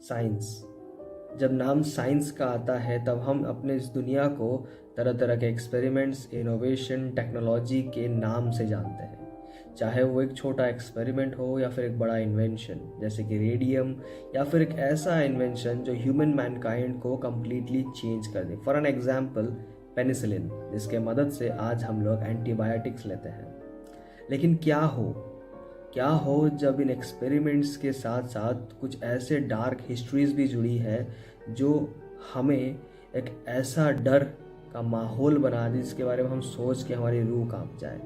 Science. जब नाम science का आता है तब हम अपने इस दुनिया को तरह तरह के एक्सपेरिमेंट्स, इनोवेशन, टेक्नोलॉजी के नाम से जानते हैं। चाहे वो एक छोटा एक्सपेरिमेंट हो या फिर एक बड़ा इन्वेंशन जैसे कि रेडियम, या फिर एक ऐसा इन्वेंशन जो ह्यूमन मैनकाइंड को कम्प्लीटली चेंज कर दे। फॉर एन एग्जाम्पल पेनिसिलिन, जिसके मदद से आज हम लोग एंटीबायोटिक्स लेते हैं। लेकिन क्या हो जब इन एक्सपेरिमेंट्स के साथ साथ कुछ ऐसे डार्क हिस्ट्रीज भी जुड़ी है जो हमें एक ऐसा डर का माहौल बना दे जिसके बारे में हम सोच के हमारी रूह कांप जाए।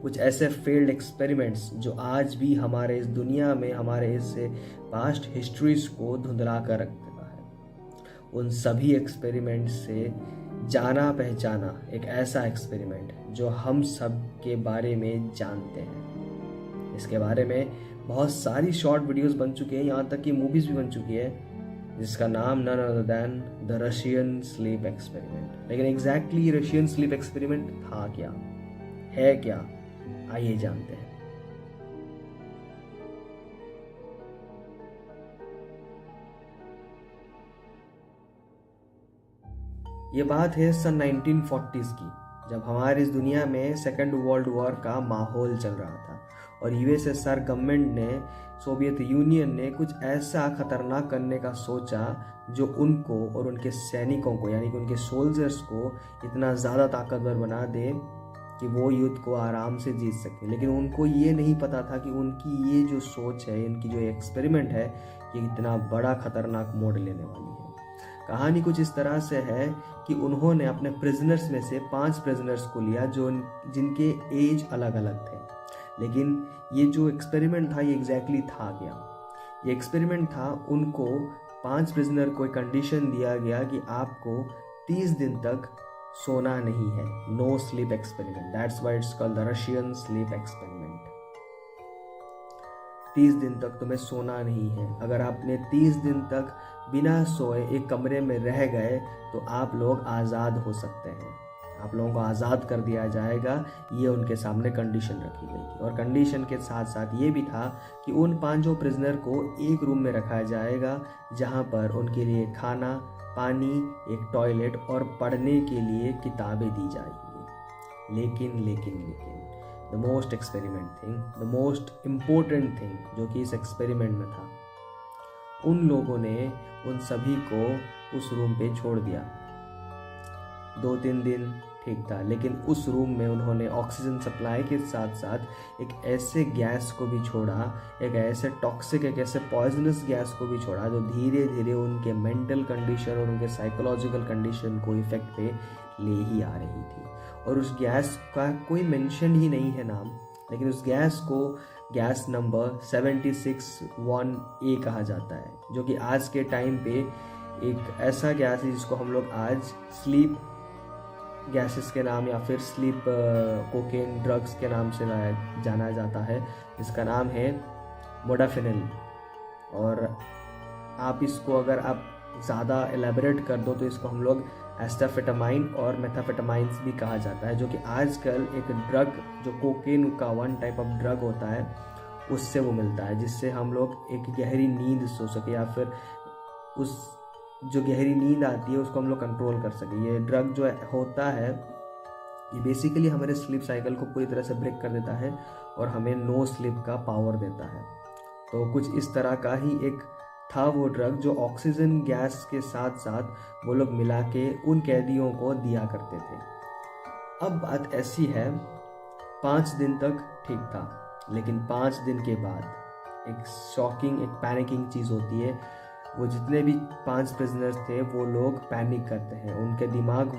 कुछ ऐसे फेल्ड एक्सपेरिमेंट्स जो आज भी हमारे इस दुनिया में हमारे इससे पास्ट हिस्ट्रीज को धुंधला कर रख देता है। उन सभी एक्सपेरिमेंट्स से जाना पहचाना एक ऐसा एक्सपेरिमेंट जो हम सब के बारे में जानते हैं। इसके बारे में बहुत सारी शॉर्ट वीडियोस बन चुकी हैं, यहाँ तक कि मूवीज भी बन चुकी है, जिसका नाम none other than the Russian sleep experiment. लेकिन एग्जैक्टली रशियन स्लीप एक्सपेरिमेंट था क्या, है क्या, आइए जानते हैं। ये बात है सन 1940s की, जब हमारी इस दुनिया में सेकेंड वर्ल्ड वॉर का माहौल चल रहा था और यूएसएसआर गवर्नमेंट ने, सोवियत यूनियन ने कुछ ऐसा खतरनाक करने का सोचा जो उनको और उनके सैनिकों को, यानी कि उनके सोल्जर्स को इतना ज़्यादा ताकतवर बना दे कि वो युद्ध को आराम से जीत सके। लेकिन उनको ये नहीं पता था कि उनकी ये जो सोच है, इनकी जो एक्सपेरिमेंट है, ये इतना बड़ा खतरनाक मोड़ लेने वाली है। कहानी कुछ इस तरह से है कि उन्होंने अपने प्रिजनर्स में से 5 प्रिजनर्स को लिया जो जिनके एज अलग अलग थे। लेकिन ये जो एक्सपेरिमेंट था ये एग्जैक्टली था क्या? ये एक्सपेरिमेंट था, उनको 5 प्रिजनर को एक कंडीशन दिया गया कि आपको 30 दिन तक सोना नहीं है। No sleep experiment, that's why it's called the Russian sleep experiment. 30 दिन तक तुम्हें सोना नहीं है। अगर आपने 30 दिन तक बिना सोए एक कमरे में रह गए तो आप लोग आज़ाद हो सकते हैं, आप लोगों को आज़ाद कर दिया जाएगा। ये उनके सामने कंडीशन रखी गई थी। और कंडीशन के साथ साथ ये भी था कि उन 5 प्रिजनर को एक रूम में रखा जाएगा जहाँ पर उनके लिए खाना, पानी, एक टॉयलेट और पढ़ने के लिए किताबें दी जाएंगी। लेकिन the most experiment thing, the most important thing जो कि इस एक्सपेरिमेंट में था, उन लोगों ने उन सभी को उस रूम पे छोड़ दिया। 2-3 दिन ठीक था, लेकिन उस रूम में उन्होंने ऑक्सीजन सप्लाई के साथ साथ एक ऐसे गैस को भी छोड़ा, एक ऐसे टॉक्सिक, एक ऐसे पॉइजनस गैस को भी छोड़ा जो धीरे धीरे उनके मेंटल कंडीशन और उनके साइकोलॉजिकल कंडीशन को इफेक्ट पे ले ही आ रही थी। और उस गैस का कोई मेंशन ही नहीं है नाम, लेकिन उस गैस को गैस नंबर 76-1A कहा जाता है, जो कि आज के टाइम पे एक ऐसा गैस है जिसको हम लोग आज स्लीप गैसेस के नाम या फिर स्लीप कोकेन ड्रग्स के नाम से जाना जाता है, जिसका नाम है मोडाफिनिल। और आप इसको अगर आप ज़्यादा एलेबरेट कर दो तो इसको हम लोग एस्टाफेटामाइन और मेथाफेटामाइंस भी कहा जाता है, जो कि आजकल एक ड्रग जो कोकेन का वन टाइप ऑफ ड्रग होता है उससे वो मिलता है, जिससे हम लोग एक गहरी नींद सो सके या फिर उस जो गहरी नींद आती है उसको हम लोग कंट्रोल कर सके। ये ड्रग जो होता है ये बेसिकली हमारे स्लीप साइकिल को पूरी तरह से ब्रेक कर देता है और हमें नो स्लीप का पावर देता है। तो कुछ इस तरह का ही एक था वो ड्रग जो ऑक्सीजन गैस के साथ साथ वो लोग मिला के उन कैदियों को दिया करते थे। अब बात ऐसी है, 5 दिन तक ठीक था, लेकिन 5 दिन के बाद एक शॉकिंग, एक पैनिकिंग चीज़ होती है। वो जितने भी 5 प्रिजनर्स थे वो लोग पैनिक करते हैं। उनके दिमाग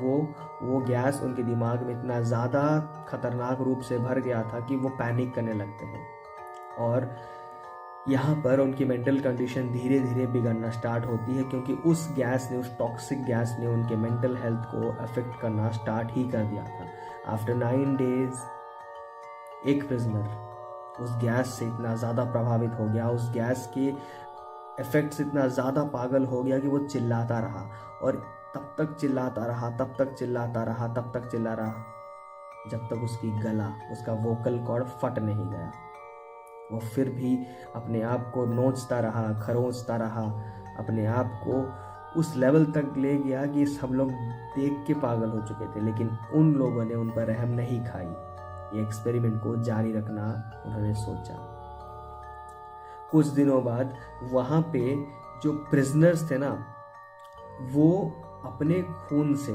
वो गैस उनके दिमाग में इतना ज़्यादा खतरनाक रूप से भर गया था कि वो पैनिक करने लगते हैं। और यहाँ पर उनकी मेंटल कंडीशन धीरे धीरे बिगड़ना स्टार्ट होती है, क्योंकि उस गैस ने, उस टॉक्सिक गैस ने उनके मेंटल हेल्थ को अफेक्ट करना स्टार्ट ही कर दिया था। आफ्टर 9 डेज एक प्रिजनर उस गैस से इतना ज़्यादा प्रभावित हो गया, उस गैस के इफेक्ट से इतना ज़्यादा पागल हो गया कि वो चिल्लाता रहा और तब तक चिल्लाता रहा, तब तक चिल्लाता रहा, तब तक चिल्ला रहा जब तक उसकी गला, उसका वोकल कॉर्ड फट नहीं गया। वो फिर भी अपने आप को नोचता रहा, खरोंचता रहा अपने आप को उस लेवल तक ले गया कि सब लोग देख के पागल हो चुके थे, लेकिन उन लोगों ने उन पर रहम नहीं खाई। ये एक्सपेरिमेंट को जारी रखना उन्होंने सोचा। कुछ दिनों बाद वहाँ पे जो प्रिजनर्स थे ना, वो अपने खून से,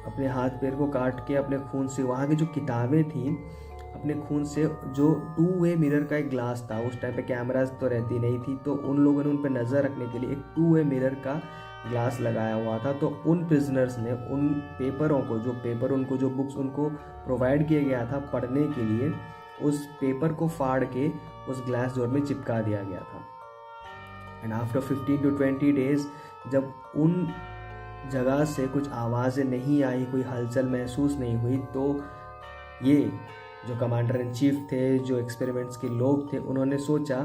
अपने हाथ पैर को काट के अपने खून से, वहाँ की जो किताबें थी अपने खून से, जो 2-वे मिरर का एक ग्लास था, उस टाइम पे कैमराज तो रहती नहीं थी, तो उन लोगों ने उन पर नज़र रखने के लिए एक 2-वे मिरर का ग्लास लगाया हुआ था। तो उन प्रिजनर्स ने उन पेपरों को, जो पेपर उनको, जो बुक्स उनको प्रोवाइड किया गया था पढ़ने के लिए, उस पेपर को फाड़ के उस ग्लास डोर में चिपका दिया गया था। एंड आफ्टर 15 to 20 days जब उन जगह से कुछ आवाज़ें नहीं आई, कोई हलचल महसूस नहीं हुई, तो ये जो कमांडर इन चीफ थे, जो एक्सपेरिमेंट्स के लोग थे, उन्होंने सोचा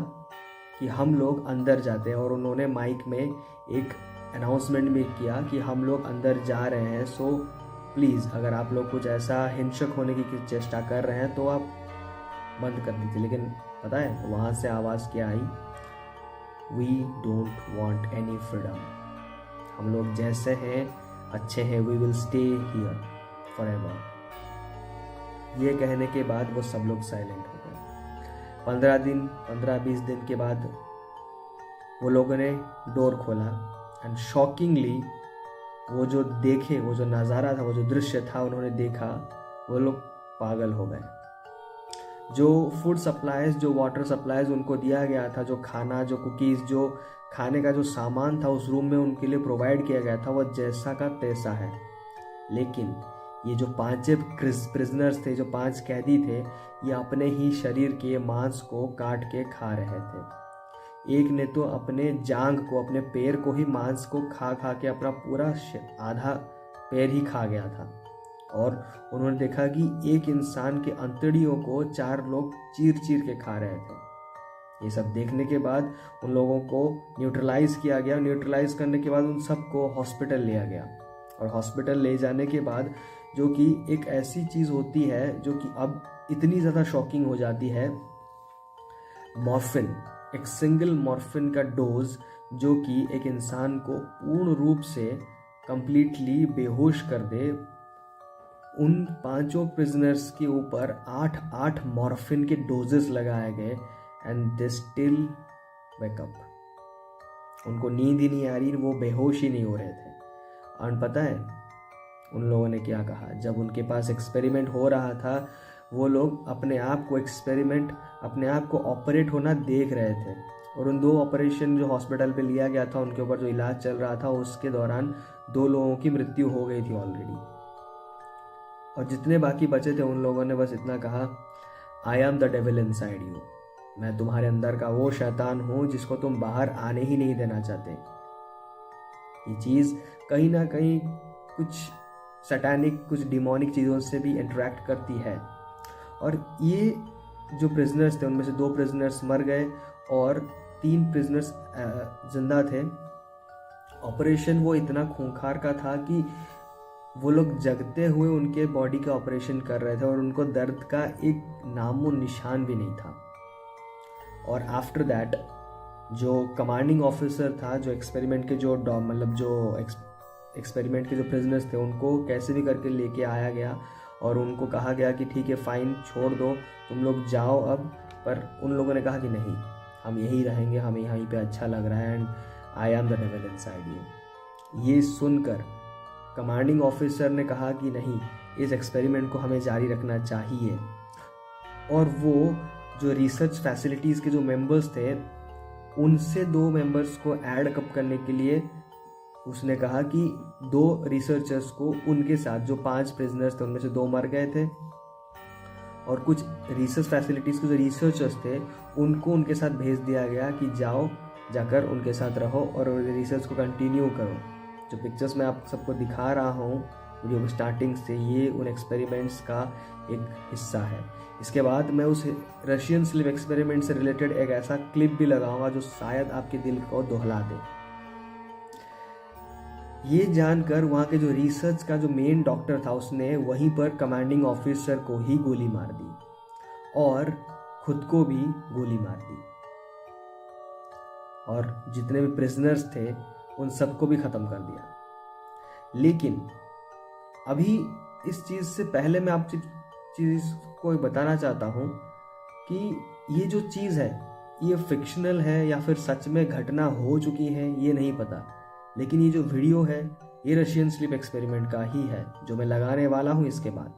कि हम लोग अंदर जाते हैं, और उन्होंने माइक में एक अनाउंसमेंट भी किया कि हम लोग अंदर जा रहे हैं। सो प्लीज़, अगर आप लोग कुछ ऐसा हिंसक होने की चेष्टा कर रहे हैं तो आप बंद कर दीजिए। लेकिन पता है वहाँ से आवाज़ क्या आई? We don't want any freedom. हम लोग जैसे हैं अच्छे हैं, we will stay here forever. ये कहने के बाद वो सब लोग साइलेंट हो गए। 15-20 दिन के बाद वो लोगों ने डोर खोला, एंड शॉकिंगली वो जो देखे, वो जो नज़ारा था, वो जो दृश्य था उन्होंने देखा, वो लोग पागल हो गए। जो फूड सप्लाईज, जो वाटर सप्लाईज उनको दिया गया था, जो खाना, जो कुकीज़, जो खाने का जो सामान था उस रूम में उनके लिए प्रोवाइड किया गया था, वो जैसा का तैसा है। लेकिन ये जो 5 प्रिजनर्स थे, जो 5 कैदी थे, ये अपने ही शरीर के मांस को काट के खा रहे थे। एक ने तो अपने जांघ को, अपने पैर को ही, मांस को खा खा के अपना पूरा आधा पैर ही खा गया था। और उन्होंने देखा कि एक इंसान के अंतड़ियों को 4 लोग चीर चीर के खा रहे थे। ये सब देखने के बाद उन लोगों को न्यूट्रलाइज किया गया। न्यूट्रलाइज करने के बाद उन सबको हॉस्पिटल लिया गया, और हॉस्पिटल ले जाने के बाद, जो कि एक ऐसी चीज़ होती है जो कि अब इतनी ज़्यादा शॉकिंग हो जाती है, मॉर्फिन, एक सिंगल मॉर्फिन का डोज जो कि एक इंसान को पूर्ण रूप से कंप्लीटली बेहोश कर दे, उन 5 प्रिजनर्स के ऊपर 8 मॉर्फिन के डोजेस लगाए गए, and they still wake up. उनको नींद ही नहीं आ रही, वो बेहोश ही नहीं हो रहे थे। और पता है उन लोगों ने क्या कहा? जब उनके पास एक्सपेरिमेंट हो रहा था, वो लोग अपने आप को अपने आप को ऑपरेट होना देख रहे थे। और उन 2 ऑपरेशन जो हॉस्पिटल पे लिया गया था, उनके ऊपर जो इलाज चल रहा था, उसके दौरान 2 लोगों की मृत्यु हो गई थी ऑलरेडी। और जितने बाकी बचे थे, उन लोगों ने बस इतना कहा, I am the devil inside you. मैं तुम्हारे अंदर का वो शैतान हूँ जिसको तुम बाहर आने ही नहीं देना चाहते। ये चीज़ कहीं ना कहीं कुछ सैटानिक, कुछ डिमोनिक चीज़ों से भी इंटरेक्ट करती है। और ये जो प्रिजनर्स थे, उनमें से 2 प्रिजनर्स मर गए और 3 प्रिजनर्स जिंदा थे। ऑपरेशन वो इतना खूंखार का था कि वो लोग जगते हुए उनके बॉडी का ऑपरेशन कर रहे थे, और उनको दर्द का एक नामो निशान भी नहीं था। और आफ्टर दैट जो कमांडिंग ऑफिसर था, जो एक्सपेरिमेंट के जो एक्सपेरिमेंट के जो प्रिजनर्स थे, उनको कैसे भी करके लेके आया गया, और उनको कहा गया कि ठीक है, फाइन, छोड़ दो, तुम लोग जाओ अब। पर उन लोगों ने कहा कि नहीं, हम यहीं रहेंगे, हमें यहीं पे अच्छा लग रहा है, and I am the devil inside you. ये सुनकर कमांडिंग ऑफिसर ने कहा कि नहीं, इस एक्सपेरिमेंट को हमें जारी रखना चाहिए। और वो जो रिसर्च फैसिलिटीज़ के जो मेंबर्स थे, उनसे 2 मेंबर्स को ऐड अप करने के लिए उसने कहा कि 2 रिसर्चर्स को उनके साथ, जो 5 प्रिजनर्स थे उनमें से 2 मर गए थे, और कुछ रिसर्च फैसिलिटीज़ के जो रिसर्चर्स थे उनको उनके साथ भेज दिया गया कि जाओ, जाकर उनके साथ रहो और रिसर्च को कंटिन्यू करो। जो पिक्चर्स मैं आप सबको दिखा रहा हूँ वीडियो को स्टार्टिंग से, ये उन एक्सपेरिमेंट्स का एक हिस्सा है। इसके बाद मैं उस रशियन स्लीप एक्सपेरिमेंट से रिलेटेड एक ऐसा क्लिप भी लगाऊंगा जो शायद आपके दिल को दहला दे। ये जानकर वहाँ के जो रिसर्च का जो मेन डॉक्टर था, उसने वहीं पर कमांडिंग ऑफिसर को ही गोली मार दी और खुद को भी गोली मार दी। और जितने भी प्रिजनर्स थे उन सबको भी ख़त्म कर दिया। लेकिन अभी इस चीज़ से पहले मैं आपसे चीज़ को बताना चाहता हूँ कि ये जो चीज़ है ये फिक्शनल है या फिर सच में घटना हो चुकी है ये नहीं पता, लेकिन ये जो वीडियो है ये रशियन स्लीप एक्सपेरिमेंट का ही है जो मैं लगाने वाला हूँ इसके बाद।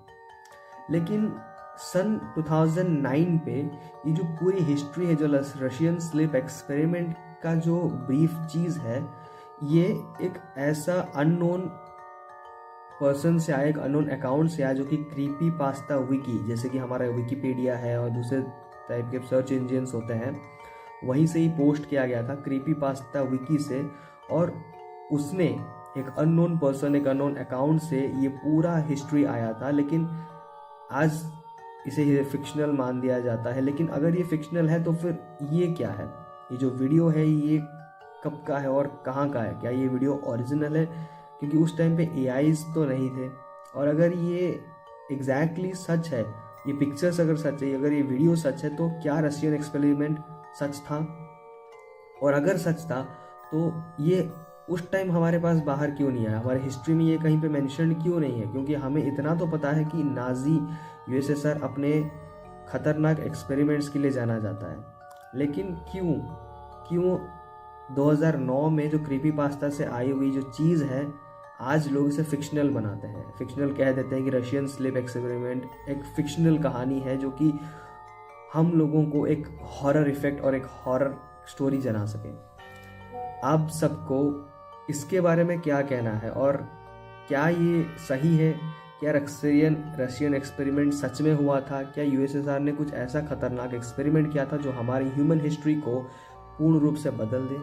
लेकिन सन 2009 पे ये जो पूरी हिस्ट्री है जो रशियन स्लीप एक्सपेरिमेंट का जो ब्रीफ चीज़ है ये एक ऐसा अननोन पर्सन से आया, एक अननोन अकाउंट से आया जो कि क्रीपी पास्ता विकी, जैसे कि हमारा विकीपीडिया है और दूसरे टाइप के सर्च इंजिन्स होते हैं, वहीं से ही पोस्ट किया गया था क्रीपी पास्ता विकी से। और उसने एक अननोन पर्सन, एक अननोन अकाउंट से ये पूरा हिस्ट्री आया था। लेकिन आज इसे फिक्शनल मान दिया जाता है। लेकिन अगर ये फिक्शनल है तो फिर ये क्या है? ये जो वीडियो है ये कब का है और कहाँ का है? क्या ये वीडियो ओरिजिनल है? क्योंकि उस टाइम पे AIs तो नहीं थे। और अगर ये एग्जैक्टली सच है, ये पिक्चर्स अगर सच है, अगर ये वीडियो सच है, तो क्या रशियन एक्सपेरिमेंट सच था? और अगर सच था तो ये उस टाइम हमारे पास बाहर क्यों नहीं आया? हमारे हिस्ट्री में ये कहीं पे मेंशन क्यों नहीं है? क्योंकि हमें इतना तो पता है कि नाजी USSR अपने खतरनाक एक्सपेरिमेंट्स के लिए जाना जाता है। लेकिन क्यों 2009 में जो क्रीपी पास्ता से आई हुई जो चीज़ है आज लोग इसे फिक्शनल बनाते हैं, फिक्शनल कह देते हैं कि रशियन स्लीप एक्सपेरिमेंट एक फिक्शनल कहानी है जो कि हम लोगों को एक हॉरर इफेक्ट और एक हॉरर स्टोरी जना सके। आप सबको इसके बारे में क्या कहना है और क्या ये सही है? क्या रशियन एक्सपेरिमेंट सच में हुआ था? क्या USSR ने कुछ ऐसा खतरनाक एक्सपेरिमेंट किया था जो हमारी ह्यूमन हिस्ट्री को पूर्ण रूप से बदल दे?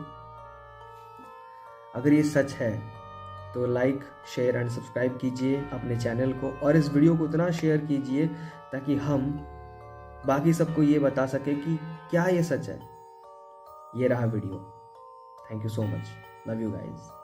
अगर ये सच है तो लाइक, शेयर एंड सब्सक्राइब कीजिए अपने चैनल को और इस वीडियो को इतना शेयर कीजिए ताकि हम बाकी सबको ये बता सके कि क्या ये सच है। ये रहा video. Thank you so much. Love you guys.